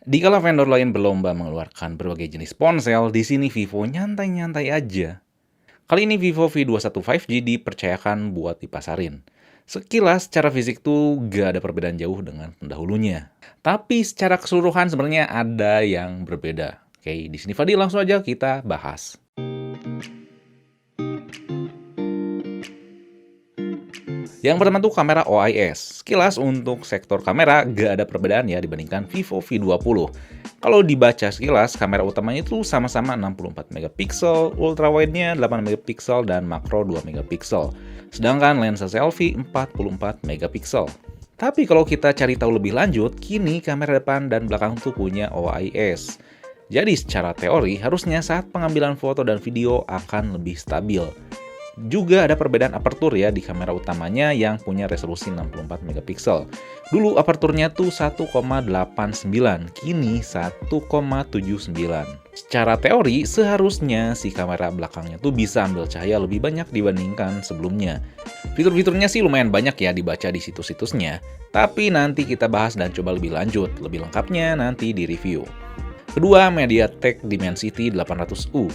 Dikala vendor lain berlomba mengeluarkan berbagai jenis ponsel, di sini Vivo nyantai-nyantai aja. Kali ini Vivo V21 5G dipercayakan buat dipasarin. Sekilas secara fisik tuh gak ada perbedaan jauh dengan pendahulunya. Tapi secara keseluruhan sebenarnya ada yang berbeda. Oke, di sini Fadil langsung aja kita bahas. Yang pertama tuh kamera OIS. Sekilas untuk sektor kamera gak ada perbedaan ya dibandingkan Vivo V20. Kalau dibaca sekilas, kamera utamanya itu sama-sama 64 megapiksel, ultrawide-nya 8 megapiksel dan makro 2 megapiksel. Sedangkan lensa selfie 44 megapiksel. Tapi kalau kita cari tahu lebih lanjut, kini kamera depan dan belakang tuh punya OIS. Jadi secara teori harusnya saat pengambilan foto dan video akan lebih stabil. Juga ada perbedaan apertur ya di kamera utamanya yang punya resolusi 64 megapiksel. Dulu aperturnya tuh 1,89, kini 1,79. Secara teori, seharusnya si kamera belakangnya tuh bisa ambil cahaya lebih banyak dibandingkan sebelumnya. Fitur-fiturnya sih lumayan banyak ya dibaca di situs-situsnya, tapi nanti kita bahas dan coba lebih lanjut. Lebih lengkapnya nanti di review. Kedua, MediaTek Dimensity 800U.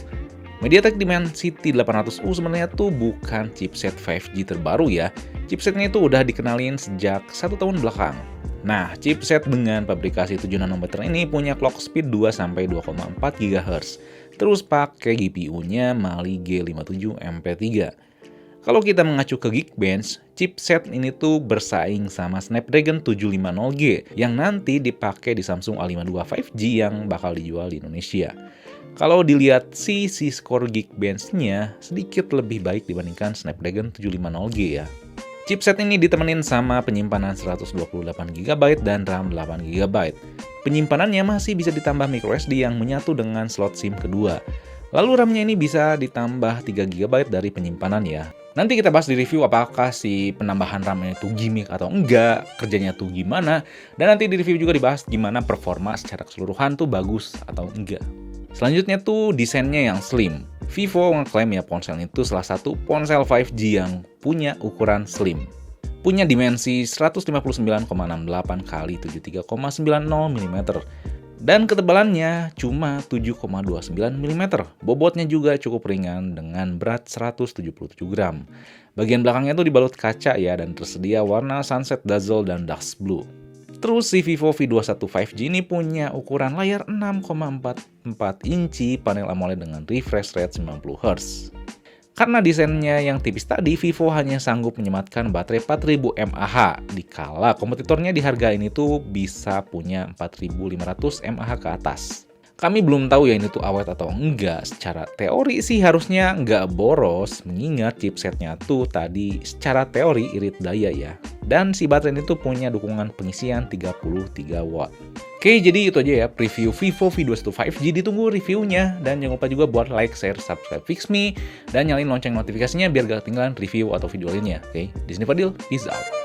MediaTek Dimensity 800U sebenarnya tuh bukan chipset 5G terbaru ya. Chipsetnya itu udah dikenalin sejak 1 tahun belakang. Nah, chipset dengan pabrikasi 7 nanometer ini punya clock speed 2-2,4 GHz. Terus pakai GPU-nya Mali G57MP3. Kalau kita mengacu ke Geekbench, chipset ini tuh bersaing sama Snapdragon 750G yang nanti dipakai di Samsung A52 5G yang bakal dijual di Indonesia. Kalau dilihat sisi skor Geekbench-nya sedikit lebih baik dibandingkan Snapdragon 750G ya. Chipset ini ditemenin sama penyimpanan 128GB dan RAM 8GB. Penyimpanannya masih bisa ditambah microSD yang menyatu dengan slot SIM kedua. Lalu RAM-nya ini bisa ditambah 3GB dari penyimpanan ya. Nanti kita bahas di review apakah si penambahan RAM-nya itu gimmick atau enggak, kerjanya tuh gimana, dan nanti di review juga dibahas gimana performa secara keseluruhan tuh bagus atau enggak. Selanjutnya tuh desainnya yang slim. Vivo ngeklaim ya ponsel itu salah satu ponsel 5G yang punya ukuran slim. Punya dimensi 159,68 x 73,90 mm. Dan ketebalannya cuma 7,29 mm. Bobotnya juga cukup ringan dengan berat 177 gram. Bagian belakangnya tuh dibalut kaca ya dan tersedia warna sunset dazzle dan dust blue. Terus si Vivo V21 5G ini punya ukuran layar 6,44 inci panel AMOLED dengan refresh rate 90Hz. Karena desainnya yang tipis tadi, Vivo hanya sanggup menyematkan baterai 4000 mAh, dikala kompetitornya di harga ini tuh bisa punya 4500 mAh ke atas. Kami belum tahu ya ini tuh awet atau enggak. Secara teori sih harusnya nggak boros, mengingat chipsetnya tuh tadi secara teori irit daya ya. Dan si baterai ini tuh punya dukungan pengisian 33 watt. Oke, jadi itu aja ya preview Vivo V21 5G. Ditunggu reviewnya. Dan jangan lupa juga buat like, share, subscribe Fixme. Dan nyalain lonceng notifikasinya biar gak ketinggalan review atau video lainnya. Oke, di sini Fadil, peace out.